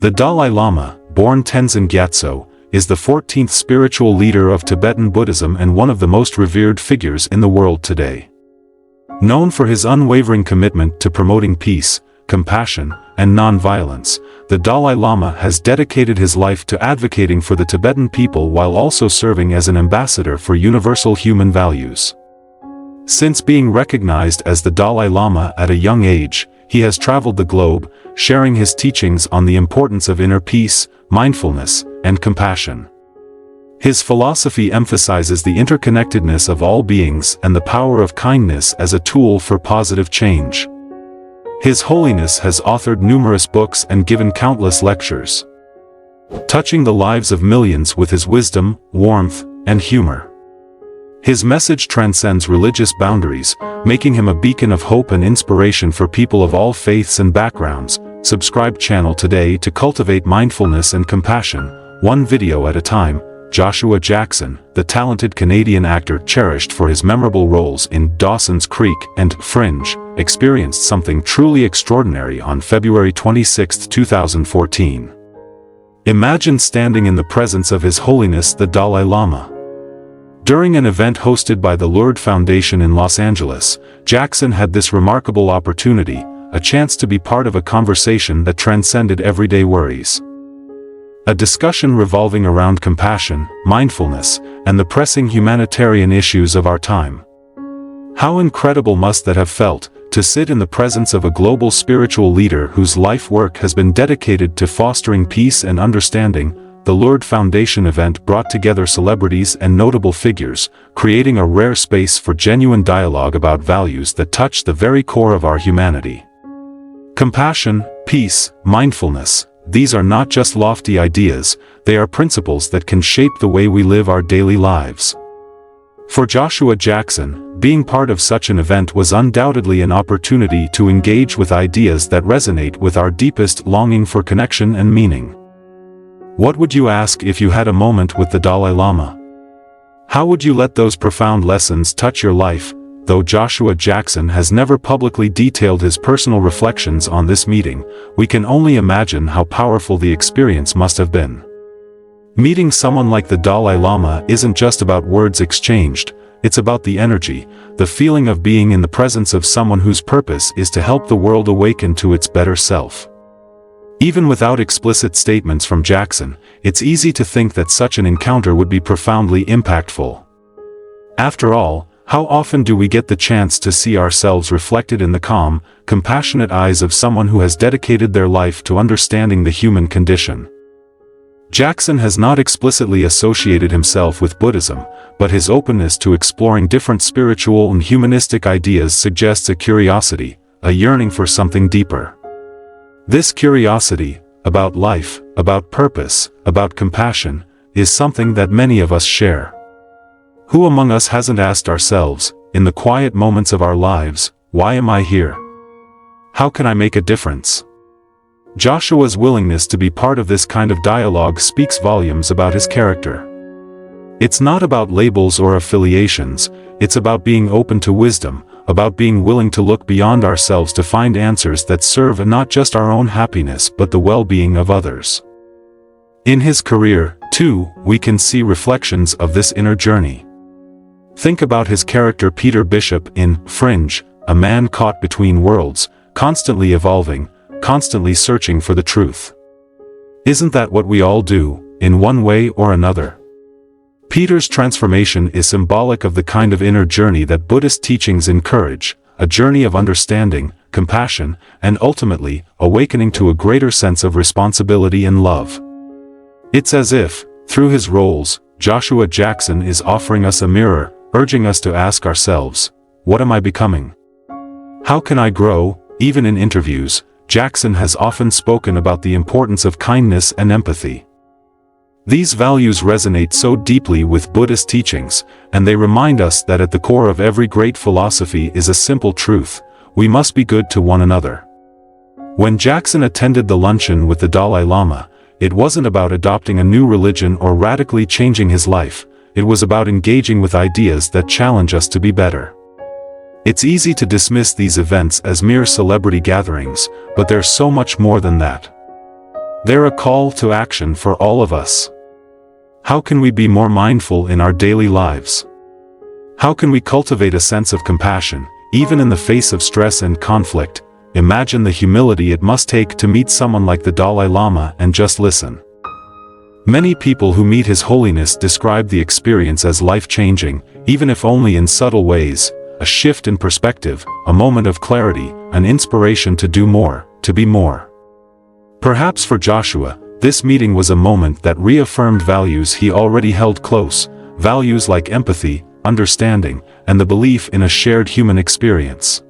The Dalai Lama, born Tenzin Gyatso, is the 14th spiritual leader of Tibetan Buddhism and one of the most revered figures in the world today. Known for his unwavering commitment to promoting peace, compassion, and non-violence, the Dalai Lama has dedicated his life to advocating for the Tibetan people while also serving as an ambassador for universal human values. Since being recognized as the Dalai Lama at a young age, he has traveled the globe, sharing his teachings on the importance of inner peace, mindfulness, and compassion. His philosophy emphasizes the interconnectedness of all beings and the power of kindness as a tool for positive change. His Holiness has authored numerous books and given countless lectures, touching the lives of millions with his wisdom, warmth, and humor. His message transcends religious boundaries, making him a beacon of hope and inspiration for people of all faiths and backgrounds. Subscribe channel today to cultivate mindfulness and compassion, one video at a time. Joshua Jackson, the talented Canadian actor cherished for his memorable roles in Dawson's Creek and Fringe, experienced something truly extraordinary on February 26, 2014. Imagine standing in the presence of His Holiness the Dalai Lama. During an event hosted by the Lourdes Foundation in Los Angeles, Jackson had this remarkable opportunity, a chance to be part of a conversation that transcended everyday worries. A discussion revolving around compassion, mindfulness, and the pressing humanitarian issues of our time. How incredible must that have felt, to sit in the presence of a global spiritual leader whose life work has been dedicated to fostering peace and understanding. The Lourdes Foundation event brought together celebrities and notable figures, creating a rare space for genuine dialogue about values that touch the very core of our humanity. Compassion, peace, mindfulness, these are not just lofty ideas, they are principles that can shape the way we live our daily lives. For Joshua Jackson, being part of such an event was undoubtedly an opportunity to engage with ideas that resonate with our deepest longing for connection and meaning. What would you ask if you had a moment with the Dalai Lama? How would you let those profound lessons touch your life? Though Joshua Jackson has never publicly detailed his personal reflections on this meeting, we can only imagine how powerful the experience must have been. Meeting someone like the Dalai Lama isn't just about words exchanged, it's about the energy, the feeling of being in the presence of someone whose purpose is to help the world awaken to its better self. Even without explicit statements from Jackson, it's easy to think that such an encounter would be profoundly impactful. After all, how often do we get the chance to see ourselves reflected in the calm, compassionate eyes of someone who has dedicated their life to understanding the human condition? Jackson has not explicitly associated himself with Buddhism, but his openness to exploring different spiritual and humanistic ideas suggests a curiosity, a yearning for something deeper. This curiosity, about life, about purpose, about compassion, is something that many of us share. Who among us hasn't asked ourselves, in the quiet moments of our lives, why am I here? How can I make a difference? Joshua's willingness to be part of this kind of dialogue speaks volumes about his character. It's not about labels or affiliations, it's about being open to wisdom, about being willing to look beyond ourselves to find answers that serve not just our own happiness but the well-being of others. In his career, too, we can see reflections of this inner journey. Think about his character Peter Bishop in Fringe, a man caught between worlds, constantly evolving, constantly searching for the truth. Isn't that what we all do, in one way or another? Peter's transformation is symbolic of the kind of inner journey that Buddhist teachings encourage, a journey of understanding, compassion, and ultimately, awakening to a greater sense of responsibility and love. It's as if, through his roles, Joshua Jackson is offering us a mirror, urging us to ask ourselves, what am I becoming? How can I grow? Even in interviews, Jackson has often spoken about the importance of kindness and empathy. These values resonate so deeply with Buddhist teachings, and they remind us that at the core of every great philosophy is a simple truth: we must be good to one another. When Jackson attended the luncheon with the Dalai Lama, it wasn't about adopting a new religion or radically changing his life, it was about engaging with ideas that challenge us to be better. It's easy to dismiss these events as mere celebrity gatherings, but there's so much more than that. They're a call to action for all of us. How can we be more mindful in our daily lives? How can we cultivate a sense of compassion, even in the face of stress and conflict? Imagine the humility it must take to meet someone like the Dalai Lama and just listen. Many people who meet His Holiness describe the experience as life-changing, even if only in subtle ways, a shift in perspective, a moment of clarity, an inspiration to do more, to be more. Perhaps for Joshua, this meeting was a moment that reaffirmed values he already held close, values like empathy, understanding, and the belief in a shared human experience.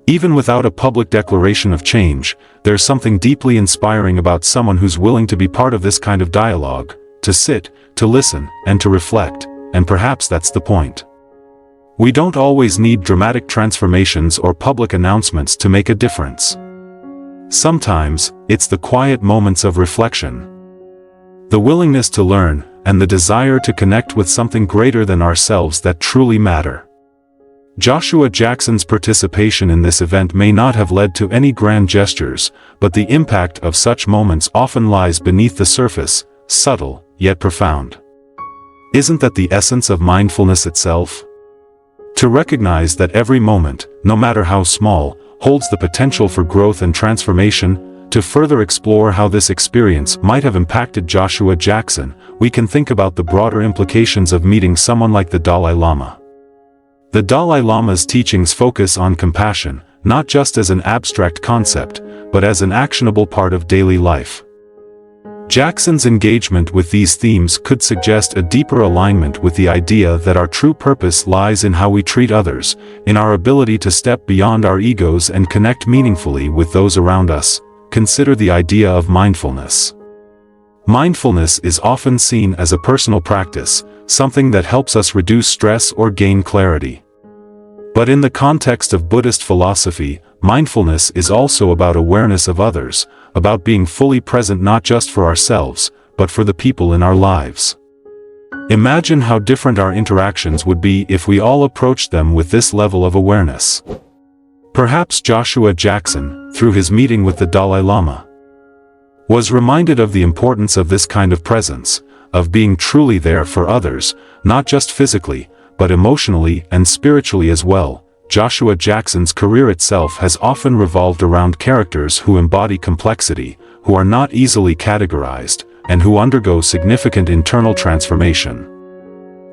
Even without a public declaration of change, there's something deeply inspiring about someone who's willing to be part of this kind of dialogue, to sit, to listen, and to reflect, and perhaps that's the point. We don't always need dramatic transformations or public announcements to make a difference. Sometimes, it's the quiet moments of reflection. The willingness to learn, and the desire to connect with something greater than ourselves that truly matter. Joshua Jackson's participation in this event may not have led to any grand gestures, but the impact of such moments often lies beneath the surface, subtle, yet profound. Isn't that the essence of mindfulness itself? To recognize that every moment, no matter how small, holds the potential for growth and transformation. To further explore how this experience might have impacted Joshua Jackson, we can think about the broader implications of meeting someone like the Dalai Lama. The Dalai Lama's teachings focus on compassion, not just as an abstract concept, but as an actionable part of daily life. Jackson's engagement with these themes could suggest a deeper alignment with the idea that our true purpose lies in how we treat others, in our ability to step beyond our egos and connect meaningfully with those around us. Consider the idea of mindfulness. Mindfulness is often seen as a personal practice, something that helps us reduce stress or gain clarity. But in the context of Buddhist philosophy, mindfulness is also about awareness of others, about being fully present not just for ourselves, but for the people in our lives. Imagine how different our interactions would be if we all approached them with this level of awareness. Perhaps Joshua Jackson, through his meeting with the Dalai Lama, was reminded of the importance of this kind of presence, of being truly there for others, not just physically, but emotionally and spiritually as well. Joshua Jackson's career itself has often revolved around characters who embody complexity, who are not easily categorized, and who undergo significant internal transformation.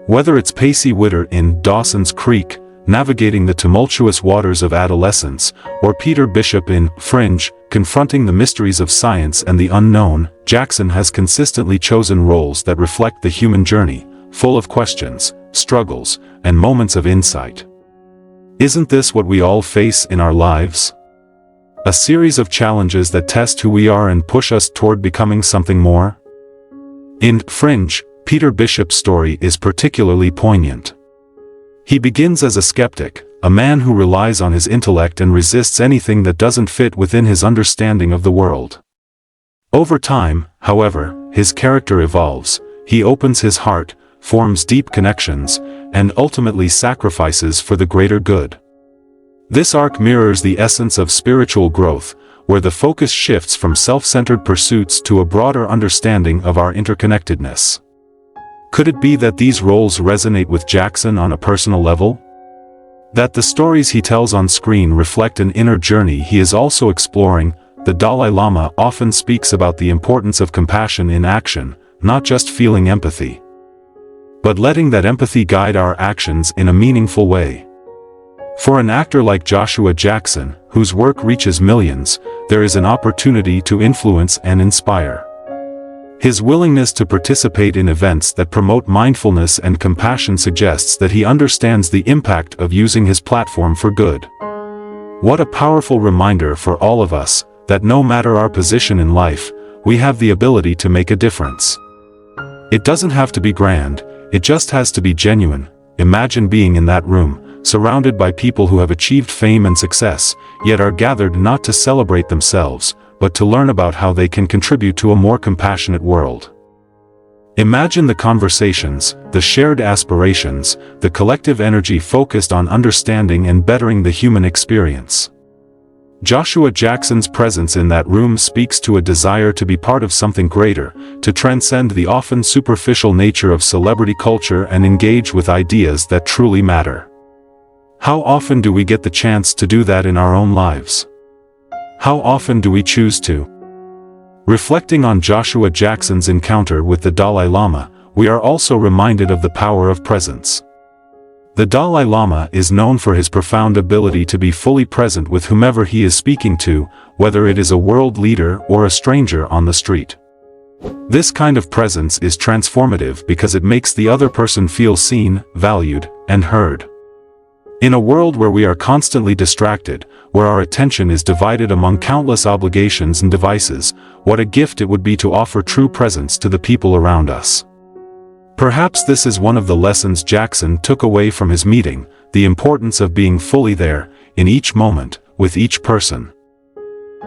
Whether it's Pacey Witter in Dawson's Creek, navigating the tumultuous waters of adolescence, or Peter Bishop in Fringe, confronting the mysteries of science and the unknown, Jackson has consistently chosen roles that reflect the human journey, full of questions, struggles, and moments of insight. Isn't this what we all face in our lives? A series of challenges that test who we are and push us toward becoming something more? In Fringe, Peter Bishop's story is particularly poignant. He begins as a skeptic, a man who relies on his intellect and resists anything that doesn't fit within his understanding of the world. Over time, however, his character evolves. He opens his heart, forms deep connections, and ultimately sacrifices for the greater good. This arc mirrors the essence of spiritual growth, where the focus shifts from self-centered pursuits to a broader understanding of our interconnectedness. Could it be that these roles resonate with Jackson on a personal level? That the stories he tells on screen reflect an inner journey he is also exploring? The Dalai Lama often speaks about the importance of compassion in action, not just feeling empathy, but letting that empathy guide our actions in a meaningful way. For an actor like Joshua Jackson, whose work reaches millions, there is an opportunity to influence and inspire. His willingness to participate in events that promote mindfulness and compassion suggests that he understands the impact of using his platform for good. What a powerful reminder for all of us, that no matter our position in life, we have the ability to make a difference. It doesn't have to be grand, it just has to be genuine. Imagine being in that room, surrounded by people who have achieved fame and success, yet are gathered not to celebrate themselves, but to learn about how they can contribute to a more compassionate world. Imagine the conversations, the shared aspirations, the collective energy focused on understanding and bettering the human experience. Joshua Jackson's presence in that room speaks to a desire to be part of something greater, to transcend the often superficial nature of celebrity culture and engage with ideas that truly matter. How often do we get the chance to do that in our own lives? How often do we choose to? Reflecting on Joshua Jackson's encounter with the Dalai Lama, we are also reminded of the power of presence. The Dalai Lama is known for his profound ability to be fully present with whomever he is speaking to, whether it is a world leader or a stranger on the street. This kind of presence is transformative because it makes the other person feel seen, valued, and heard. In a world where we are constantly distracted, where our attention is divided among countless obligations and devices, what a gift it would be to offer true presence to the people around us. Perhaps this is one of the lessons Jackson took away from his meeting, the importance of being fully there, in each moment, with each person.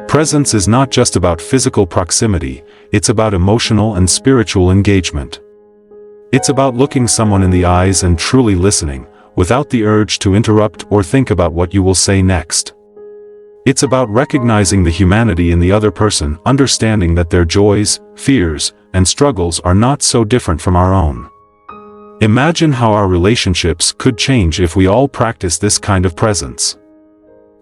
Presence is not just about physical proximity, it's about emotional and spiritual engagement. It's about looking someone in the eyes and truly listening, without the urge to interrupt or think about what you will say next. It's about recognizing the humanity in the other person, understanding that their joys, fears, and struggles are not so different from our own. Imagine how our relationships could change if we all practice this kind of presence.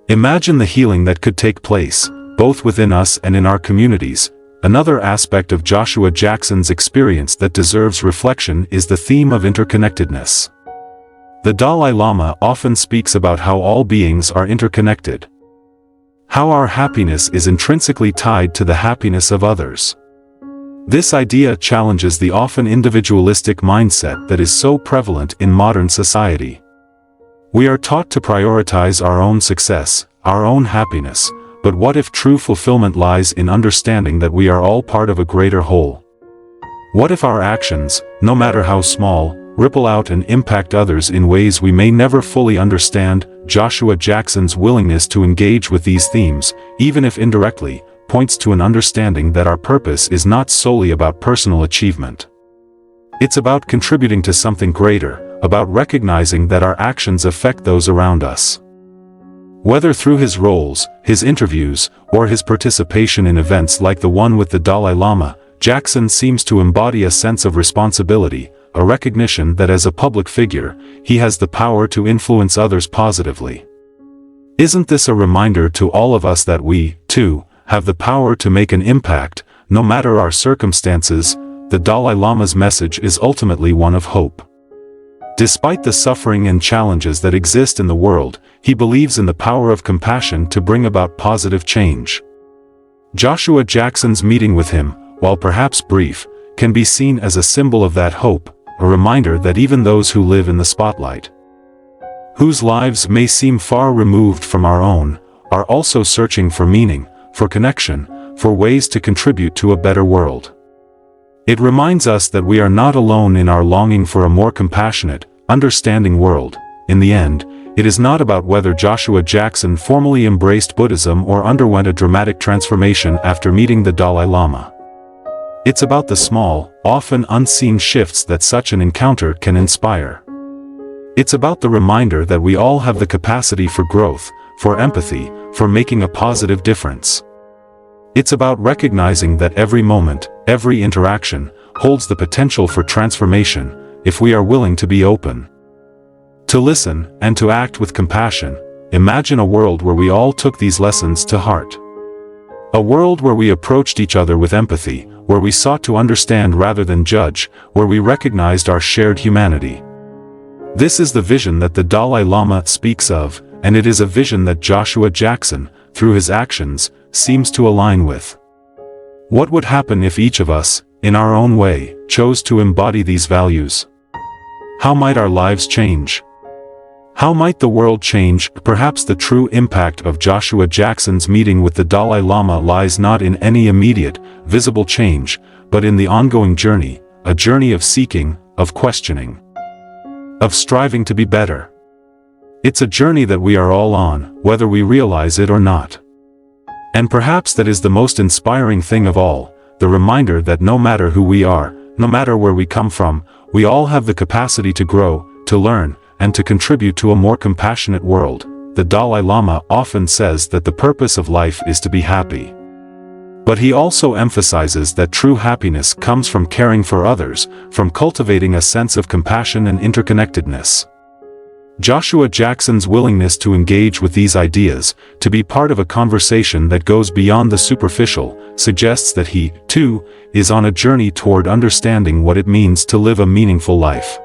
Imagine the healing that could take place, both within us and in our communities. Another aspect of Joshua Jackson's experience that deserves reflection is the theme of interconnectedness. The Dalai Lama often speaks about how all beings are interconnected. How our happiness is intrinsically tied to the happiness of others. This idea challenges the often individualistic mindset that is so prevalent in modern society. We are taught to prioritize our own success, our own happiness, but what if true fulfillment lies in understanding that we are all part of a greater whole? What if our actions, no matter how small, ripple out and impact others in ways we may never fully understand? Joshua Jackson's willingness to engage with these themes, even if indirectly, points to an understanding that our purpose is not solely about personal achievement. It's about contributing to something greater, about recognizing that our actions affect those around us. Whether through his roles, his interviews, or his participation in events like the one with the Dalai Lama, Jackson seems to embody a sense of responsibility, a recognition that as a public figure, he has the power to influence others positively. Isn't this a reminder to all of us that we, too, have the power to make an impact, no matter our circumstances? The Dalai Lama's message is ultimately one of hope. Despite the suffering and challenges that exist in the world, he believes in the power of compassion to bring about positive change. Joshua Jackson's meeting with him, while perhaps brief, can be seen as a symbol of that hope, a reminder that even those who live in the spotlight, whose lives may seem far removed from our own, are also searching for meaning, for connection, for ways to contribute to a better world. It reminds us that we are not alone in our longing for a more compassionate, understanding world. In the end, it is not about whether Joshua Jackson formally embraced Buddhism or underwent a dramatic transformation after meeting the Dalai Lama. It's about the small, often unseen shifts that such an encounter can inspire. It's about the reminder that we all have the capacity for growth, for empathy, for making a positive difference. It's about recognizing that every moment, every interaction, holds the potential for transformation, if we are willing to be open, to listen, and to act with compassion. Imagine a world where we all took these lessons to heart. A world where we approached each other with empathy, where we sought to understand rather than judge, where we recognized our shared humanity. This is the vision that the Dalai Lama speaks of, and it is a vision that Joshua Jackson, through his actions, seems to align with. What would happen if each of us, in our own way, chose to embody these values? How might our lives change? How might the world change? Perhaps the true impact of Joshua Jackson's meeting with the Dalai Lama lies not in any immediate, visible change, but in the ongoing journey, a journey of seeking, of questioning, of striving to be better. It's a journey that we are all on, whether we realize it or not. And perhaps that is the most inspiring thing of all, the reminder that no matter who we are, no matter where we come from, we all have the capacity to grow, to learn, and to contribute to a more compassionate world. the Dalai Lama often says that the purpose of life is to be happy. But he also emphasizes that true happiness comes from caring for others, from cultivating a sense of compassion and interconnectedness. Joshua Jackson's willingness to engage with these ideas, to be part of a conversation that goes beyond the superficial, suggests that he, too, is on a journey toward understanding what it means to live a meaningful life.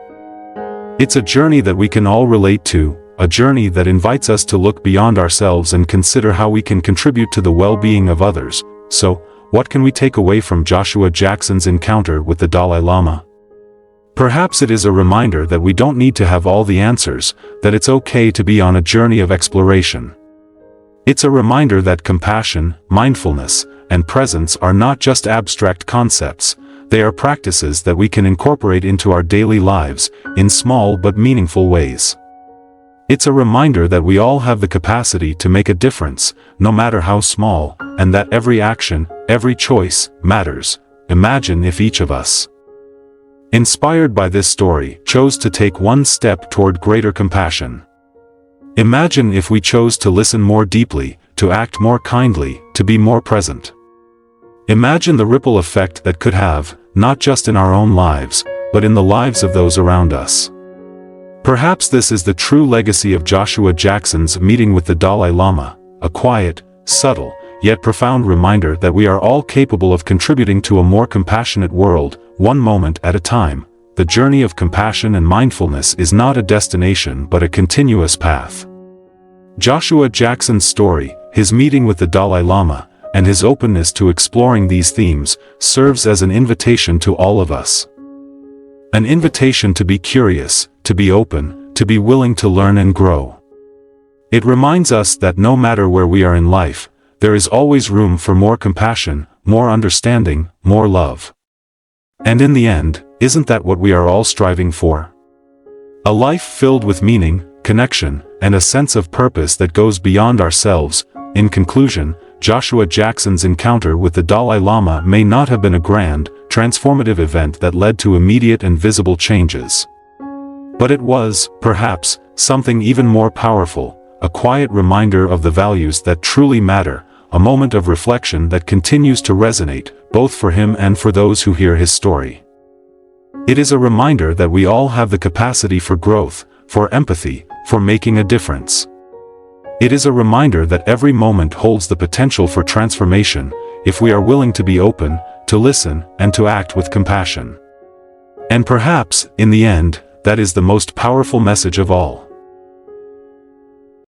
It's a journey that we can all relate to, a journey that invites us to look beyond ourselves and consider how we can contribute to the well-being of others. So, what can we take away from Joshua Jackson's encounter with the Dalai Lama? Perhaps it is a reminder that we don't need to have all the answers, that it's okay to be on a journey of exploration. It's a reminder that compassion, mindfulness, and presence are not just abstract concepts, they are practices that we can incorporate into our daily lives, in small but meaningful ways. It's a reminder that we all have the capacity to make a difference, no matter how small, and that every action, every choice, matters. Imagine if each of us, inspired by this story, chose to take one step toward greater compassion. Imagine if we chose to listen more deeply, to act more kindly, to be more present. Imagine the ripple effect that could have, not just in our own lives, but in the lives of those around us. Perhaps this is the true legacy of Joshua Jackson's meeting with the Dalai Lama, a quiet, subtle, yet profound reminder that we are all capable of contributing to a more compassionate world, one moment at a time. The journey of compassion and mindfulness is not a destination but a continuous path. Joshua Jackson's story, his meeting with the Dalai Lama, and his openness to exploring these themes, serves as an invitation to all of us. An invitation to be curious, to be open, to be willing to learn and grow. It reminds us that no matter where we are in life, there is always room for more compassion, more understanding, more love. And in the end, isn't that what we are all striving for? A life filled with meaning, connection, and a sense of purpose that goes beyond ourselves. In conclusion, Joshua Jackson's encounter with the Dalai Lama may not have been a grand, transformative event that led to immediate and visible changes. But it was, perhaps, something even more powerful, a quiet reminder of the values that truly matter, a moment of reflection that continues to resonate, both for him and for those who hear his story. It is a reminder that we all have the capacity for growth, for empathy, for making a difference. It is a reminder that every moment holds the potential for transformation, if we are willing to be open, to listen, and to act with compassion. And perhaps, in the end, that is the most powerful message of all.